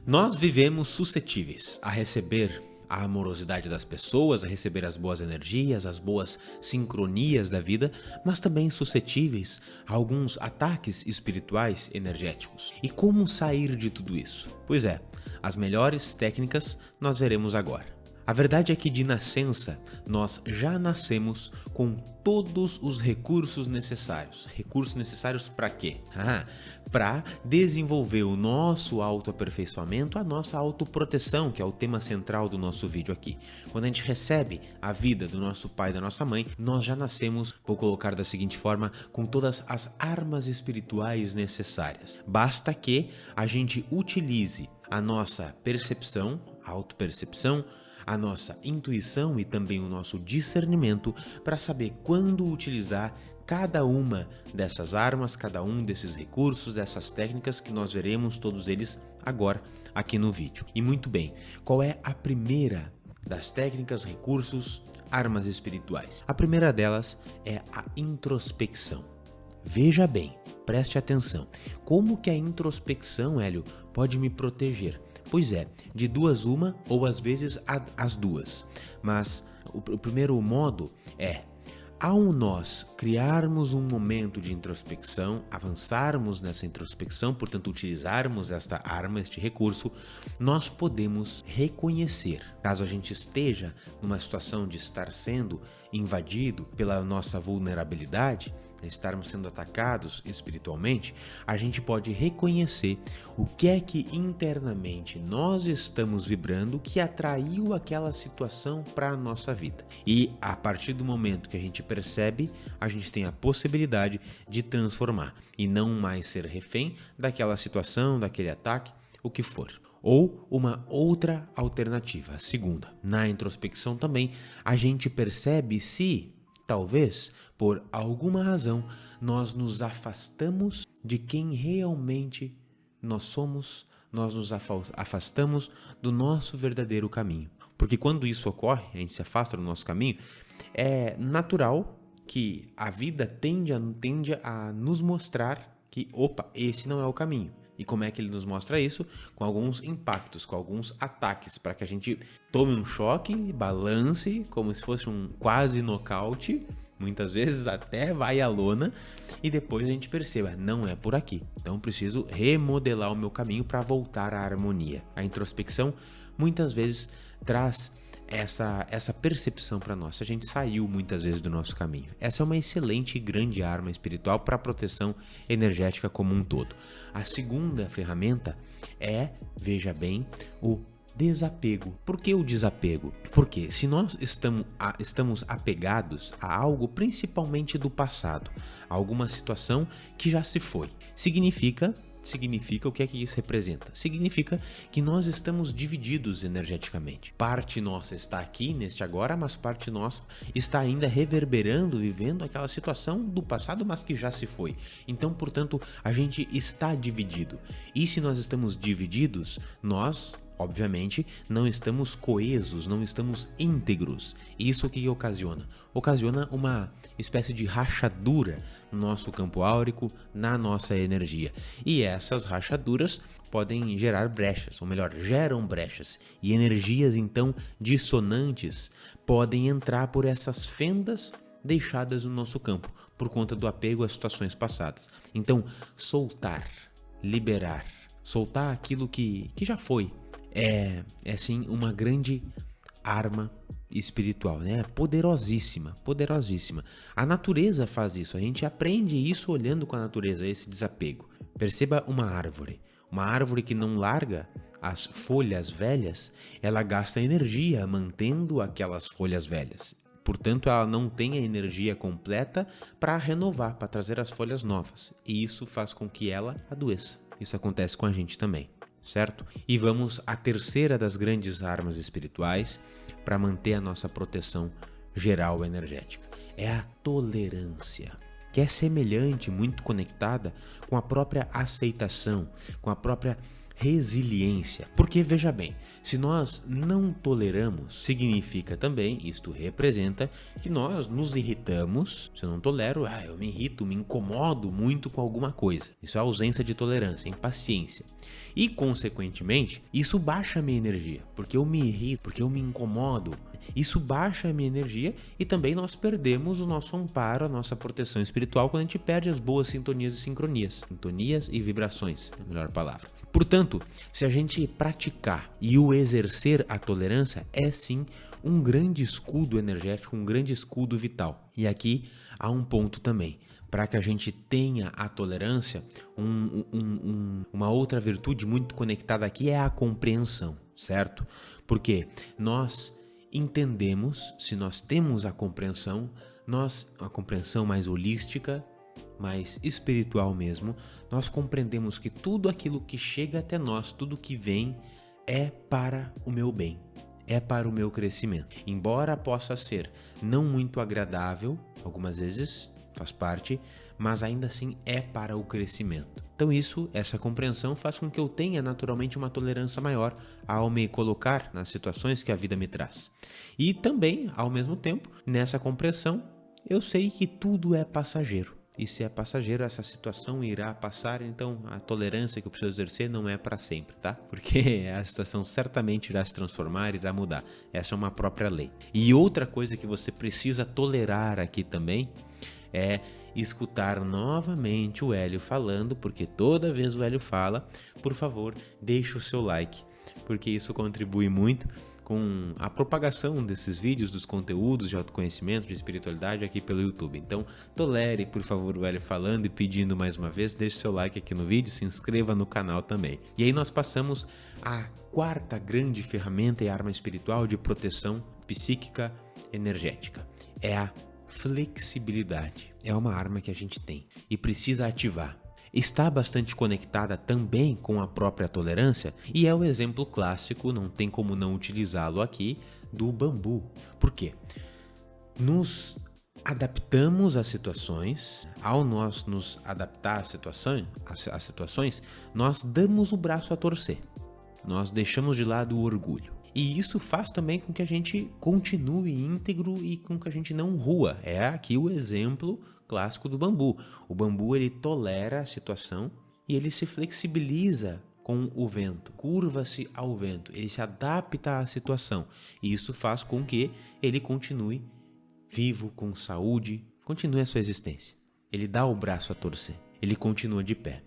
Nós vivemos suscetíveis a receber a amorosidade das pessoas, a receber as boas energias, as boas sincronias da vida, mas também suscetíveis a alguns ataques espirituais energéticos. E como sair de tudo isso? Pois é, as melhores técnicas nós veremos agora. A verdade é que de nascença nós já nascemos com todos os recursos necessários. Recursos necessários para quê? Para desenvolver o nosso autoaperfeiçoamento, a nossa autoproteção, que é o tema central do nosso vídeo aqui. Quando a gente recebe a vida do nosso pai e da nossa mãe, nós já nascemos, vou colocar da seguinte forma, com todas as armas espirituais necessárias. Basta que a gente utilize a nossa percepção, a autopercepção, a nossa intuição e também o nosso discernimento para saber quando utilizar cada uma dessas armas, cada um desses recursos, dessas técnicas que nós veremos todos eles agora aqui no vídeo. E muito bem, qual é a primeira das técnicas, recursos, armas espirituais? A primeira delas é a introspecção. Veja bem, preste atenção. Como que a introspecção, Hélio, pode me proteger? Pois é, de duas uma ou às vezes as duas. Mas o primeiro modo é, ao nós criarmos um momento de introspecção, avançarmos nessa introspecção, portanto utilizarmos esta arma, este recurso, nós podemos reconhecer, caso a gente esteja numa situação de estar sendo invadido pela nossa vulnerabilidade, estarmos sendo atacados espiritualmente, a gente pode reconhecer o que é que internamente nós estamos vibrando que atraiu aquela situação para a nossa vida. E a partir do momento que a gente percebe, a gente tem a possibilidade de transformar e não mais ser refém daquela situação, daquele ataque, o que for. Ou uma outra alternativa, a segunda. Na introspecção também, a gente percebe se, talvez, por alguma razão, nós nos afastamos de quem realmente nós somos, nós nos afastamos do nosso verdadeiro caminho. Porque quando isso ocorre, a gente se afasta do nosso caminho, é natural que a vida tende a nos mostrar que, opa, esse não é o caminho. E como é que ele nos mostra isso? Com alguns impactos, com alguns ataques, para que a gente tome um choque, balance, como se fosse um quase nocaute, muitas vezes até vai à lona, e depois a gente perceba, não é por aqui. Então preciso remodelar o meu caminho para voltar à harmonia. A introspecção muitas vezes traz essa percepção para nós. A gente saiu muitas vezes do nosso caminho. Essa é uma excelente e grande arma espiritual para a proteção energética como um todo. A segunda ferramenta é, veja bem, o desapego. Por que o desapego? Porque se nós estamos apegados a algo principalmente do passado, a alguma situação que já se foi, significa o que é que isso representa? Significa que nós estamos divididos energeticamente. Parte nossa está aqui, neste agora, mas parte nossa está ainda reverberando, vivendo aquela situação do passado, mas que já se foi. Então, portanto, a gente está dividido. E se nós estamos divididos, nós, obviamente, não estamos coesos, não estamos íntegros. Isso o que ocasiona? Ocasiona uma espécie de rachadura no nosso campo áurico, na nossa energia. E essas rachaduras podem gerar brechas, ou melhor, geram brechas. E energias, então, dissonantes podem entrar por essas fendas deixadas no nosso campo, por conta do apego às situações passadas. Então, soltar, liberar, soltar aquilo que já foi, é sim uma grande arma espiritual, né? Poderosíssima, poderosíssima. A natureza faz isso, a gente aprende isso olhando com a natureza, esse desapego. Perceba uma árvore que não larga as folhas velhas, ela gasta energia mantendo aquelas folhas velhas. Portanto, ela não tem a energia completa para renovar, para trazer as folhas novas. E isso faz com que ela adoeça. Isso acontece com a gente também, certo? E vamos à terceira das grandes armas espirituais para manter a nossa proteção geral energética. É a tolerância, que é semelhante, muito conectada com a própria aceitação, com a própria resiliência. Porque, veja bem, se nós não toleramos, significa também, isto representa, que nós nos irritamos. Se eu não tolero, eu me irrito, me incomodo muito com alguma coisa. Isso é ausência de tolerância, impaciência. E, consequentemente, isso baixa a minha energia, porque eu me irrito, porque eu me incomodo. Isso baixa a minha energia e também nós perdemos o nosso amparo, a nossa proteção espiritual quando a gente perde as boas sintonias e sincronias. Sintonias e vibrações, é a melhor palavra. Portanto, se a gente praticar e o exercer a tolerância, é sim um grande escudo energético, um grande escudo vital. E aqui há um ponto também. Para que a gente tenha a tolerância, uma outra virtude muito conectada aqui é a compreensão, certo? Porque nós entendemos, se nós temos a compreensão mais holística, mais espiritual mesmo, nós compreendemos que tudo aquilo que chega até nós, tudo que vem, é para o meu bem, é para o meu crescimento. Embora possa ser não muito agradável, algumas vezes faz parte, mas ainda assim é para o crescimento. Então essa compreensão faz com que eu tenha naturalmente uma tolerância maior ao me colocar nas situações que a vida me traz. E também, ao mesmo tempo, nessa compreensão, eu sei que tudo é passageiro. E se é passageiro, essa situação irá passar, então a tolerância que eu preciso exercer não é para sempre, tá? Porque a situação certamente irá se transformar, irá mudar. Essa é uma própria lei. E outra coisa que você precisa tolerar aqui também é escutar novamente o Hélio falando, porque toda vez o Hélio fala, por favor, deixe o seu like, porque isso contribui muito com a propagação desses vídeos, dos conteúdos de autoconhecimento, de espiritualidade aqui pelo YouTube. Então, tolere, por favor, o Hélio falando e pedindo mais uma vez, deixe seu like aqui no vídeo, se inscreva no canal também. E aí nós passamos à quarta grande ferramenta e arma espiritual de proteção psíquica energética. É a flexibilidade. É uma arma que a gente tem e precisa ativar. Está bastante conectada também com a própria tolerância e é o exemplo clássico, não tem como não utilizá-lo aqui, do bambu. Por quê? Nos adaptamos às situações, ao nós nos adaptar às situações, nós damos o braço a torcer, nós deixamos de lado o orgulho. E isso faz também com que a gente continue íntegro e com que a gente não rua. É aqui o exemplo clássico do bambu. O bambu ele tolera a situação e ele se flexibiliza com o vento, curva-se ao vento, ele se adapta à situação. E isso faz com que ele continue vivo, com saúde, continue a sua existência. Ele dá o braço a torcer, ele continua de pé.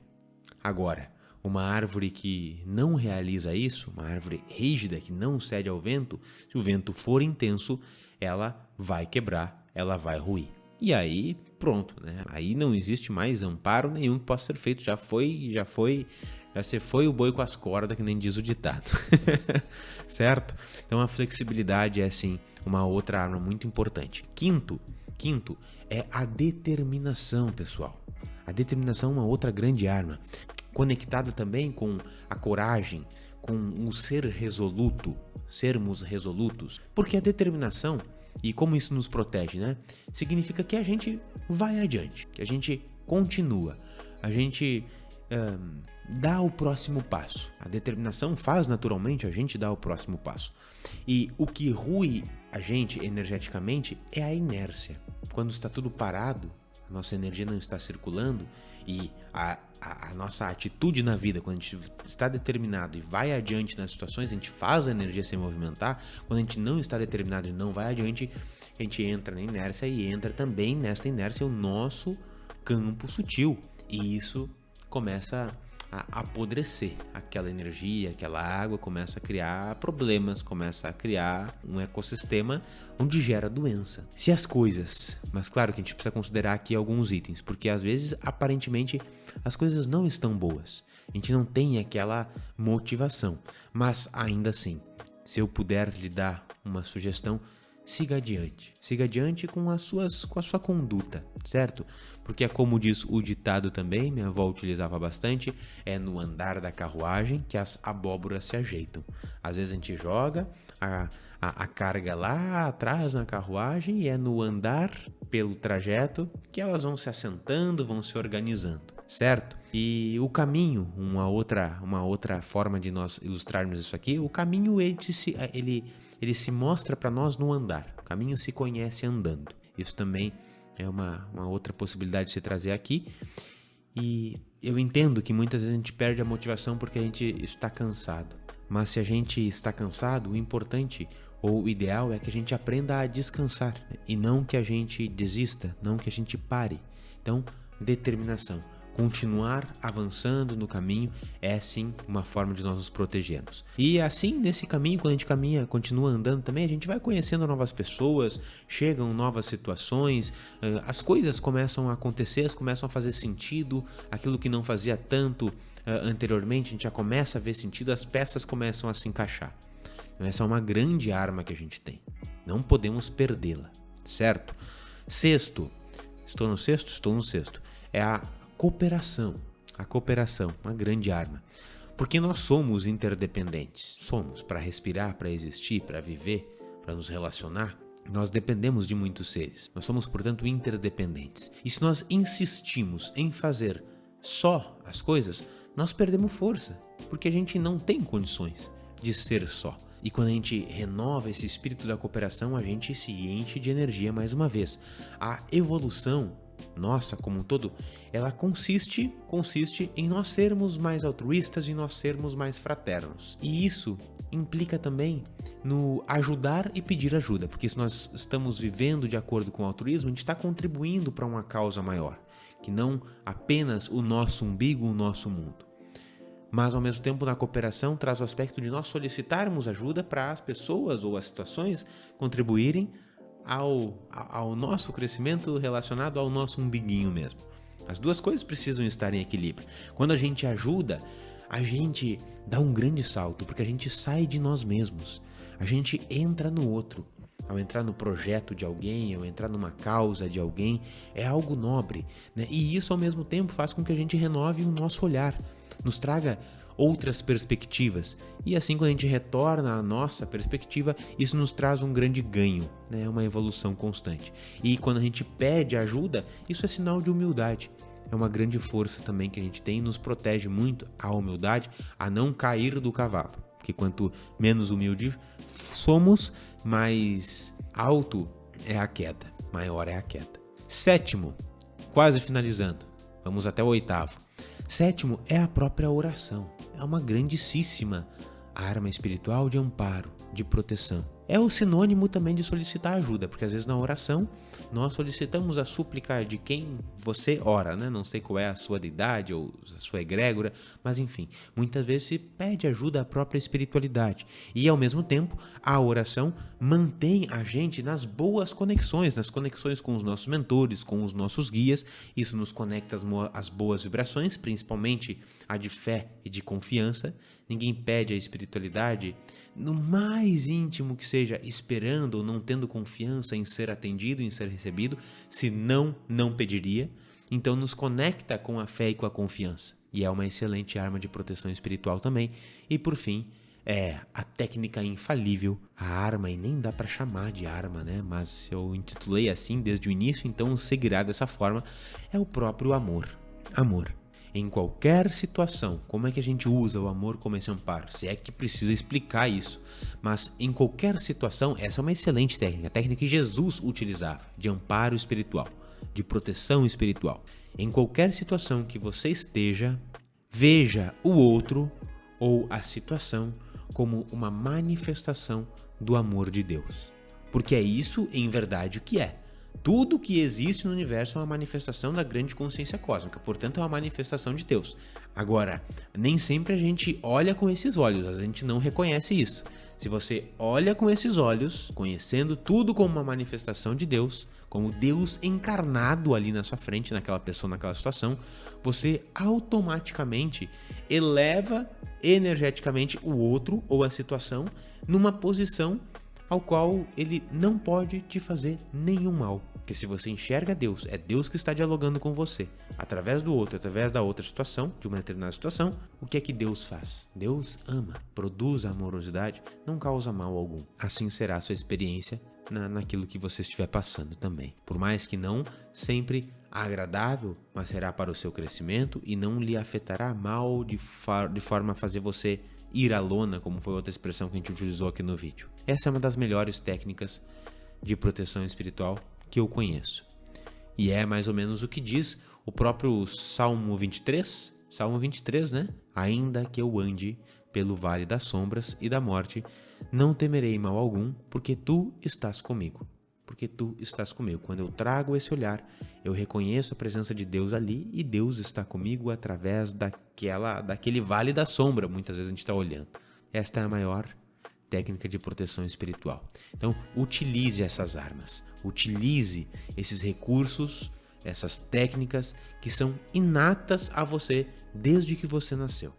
Agora, uma árvore que não realiza isso, uma árvore rígida que não cede ao vento, se o vento for intenso, ela vai quebrar, ela vai ruir. E aí, pronto, né? Aí não existe mais amparo nenhum que possa ser feito. Já se foi o boi com as cordas, que nem diz o ditado. Certo? Então a flexibilidade é sim uma outra arma muito importante. Quinto é a determinação, pessoal. A determinação é uma outra grande arma, conectada também com a coragem, com o ser resoluto, sermos resolutos. Porque a determinação, e como isso nos protege, né? Significa que a gente vai adiante, que a gente continua, a gente dá o próximo passo. A determinação faz naturalmente a gente dar o próximo passo. E o que rui a gente energeticamente é a inércia. Quando está tudo parado, a nossa energia não está circulando e a nossa atitude na vida, quando a gente está determinado e vai adiante nas situações, a gente faz a energia se movimentar. Quando a gente não está determinado e não vai adiante, a gente entra na inércia e entra também nesta inércia o nosso campo sutil. E isso começa a apodrecer aquela energia, aquela água, começa a criar problemas, começa a criar um ecossistema onde gera doença. Se as coisas, mas claro que a gente precisa considerar aqui alguns itens, porque às vezes aparentemente as coisas não estão boas, a gente não tem aquela motivação, mas ainda assim, se eu puder lhe dar uma sugestão, siga adiante com a sua conduta, certo? Porque é como diz o ditado também, minha avó utilizava bastante, é no andar da carruagem que as abóboras se ajeitam. Às vezes a gente joga a carga lá atrás na carruagem e é no andar pelo trajeto que elas vão se assentando, vão se organizando. certo? E o caminho, uma outra forma de nós ilustrarmos isso aqui, o caminho ele se mostra para nós no andar. O caminho se conhece andando. Isso também é uma outra possibilidade de se trazer aqui. E eu entendo que muitas vezes a gente perde a motivação porque a gente está cansado. Mas se a gente está cansado, o importante ou o ideal é que a gente aprenda a descansar e não que a gente desista, não que a gente pare. Então, determinação. Continuar avançando no caminho é sim uma forma de nós nos protegermos. E assim, nesse caminho, quando a gente continua andando também, a gente vai conhecendo novas pessoas, chegam novas situações, as coisas começam a acontecer, começam a fazer sentido, aquilo que não fazia tanto anteriormente, a gente já começa a ver sentido, as peças começam a se encaixar. Essa é uma grande arma que a gente tem. Não podemos perdê-la, certo? Sexto, estou no sexto? Estou no sexto. É a cooperação. A cooperação, uma grande arma. Porque nós somos interdependentes. Somos para respirar, para existir, para viver, para nos relacionar. Nós dependemos de muitos seres. Nós somos, portanto, interdependentes. E se nós insistimos em fazer só as coisas, nós perdemos força. Porque a gente não tem condições de ser só. E quando a gente renova esse espírito da cooperação, a gente se enche de energia mais uma vez. A evolução nossa como um todo, ela consiste em nós sermos mais altruístas e nós sermos mais fraternos. E isso implica também no ajudar e pedir ajuda, porque se nós estamos vivendo de acordo com o altruísmo, a gente está contribuindo para uma causa maior, que não apenas o nosso umbigo, o nosso mundo. Mas, ao mesmo tempo, na cooperação, traz o aspecto de nós solicitarmos ajuda para as pessoas ou as situações contribuírem ao nosso crescimento relacionado ao nosso umbiguinho mesmo. As duas coisas precisam estar em equilíbrio. Quando a gente ajuda, a gente dá um grande salto, porque a gente sai de nós mesmos. A gente entra no outro. Ao entrar no projeto de alguém, ao entrar numa causa de alguém, é algo nobre, né? E isso, ao mesmo tempo, faz com que a gente renove o nosso olhar, nos traga outras perspectivas. E assim, quando a gente retorna à nossa perspectiva, isso nos traz um grande ganho, né? Uma evolução constante. E quando a gente pede ajuda, isso é sinal de humildade. É uma grande força também que a gente tem e nos protege muito a humildade a não cair do cavalo. Porque quanto menos humilde somos, mais alto é a queda, maior é a queda. Sétimo, quase finalizando, vamos até o oitavo. Sétimo é a própria oração. É uma grandíssima arma espiritual de amparo, de proteção. É o sinônimo também de solicitar ajuda, porque às vezes na oração nós solicitamos a súplica de quem você ora, né? Não sei qual é a sua deidade ou a sua egrégora, mas enfim, muitas vezes se pede ajuda à própria espiritualidade. E ao mesmo tempo, a oração mantém a gente nas boas conexões, nas conexões com os nossos mentores, com os nossos guias. Isso nos conecta às boas vibrações, principalmente a de fé e de confiança. Ninguém pede a espiritualidade, no mais íntimo que seja, esperando ou não tendo confiança em ser atendido, em ser recebido, senão não pediria. Então nos conecta com a fé e com a confiança. E é uma excelente arma de proteção espiritual também. E por fim, é a técnica infalível, a arma, e nem dá para chamar de arma, né? Mas eu intitulei assim desde o início, então seguirá dessa forma, é o próprio amor. Amor. Em qualquer situação, como é que a gente usa o amor como esse amparo? Se é que precisa explicar isso. Mas em qualquer situação, essa é uma excelente técnica, a técnica que Jesus utilizava, de amparo espiritual, de proteção espiritual. Em qualquer situação que você esteja, veja o outro ou a situação como uma manifestação do amor de Deus. Porque é isso, em verdade, o que é. Tudo que existe no universo é uma manifestação da grande consciência cósmica, portanto é uma manifestação de Deus. Agora, nem sempre a gente olha com esses olhos, a gente não reconhece isso. Se você olha com esses olhos, conhecendo tudo como uma manifestação de Deus, como Deus encarnado ali na sua frente, naquela pessoa, naquela situação, você automaticamente eleva energeticamente o outro ou a situação numa posição ao qual ele não pode te fazer nenhum mal. Porque se você enxerga Deus, é Deus que está dialogando com você, através do outro, através da outra situação, de uma determinada situação, o que é que Deus faz? Deus ama, produz amorosidade, não causa mal algum. Assim será a sua experiência naquilo que você estiver passando também. Por mais que não sempre agradável, mas será para o seu crescimento e não lhe afetará mal de forma a fazer você ir à lona, como foi outra expressão que a gente utilizou aqui no vídeo. Essa é uma das melhores técnicas de proteção espiritual que eu conheço. E é mais ou menos o que diz o próprio Salmo 23. Salmo 23, né? Ainda que eu ande pelo vale das sombras e da morte, não temerei mal algum, porque tu estás comigo. Porque tu estás comigo. Quando eu trago esse olhar, eu reconheço a presença de Deus ali e Deus está comigo através daquele vale da sombra. Muitas vezes a gente está olhando. Esta é a maior técnica de proteção espiritual. Então, utilize essas armas. Utilize esses recursos, essas técnicas que são inatas a você desde que você nasceu.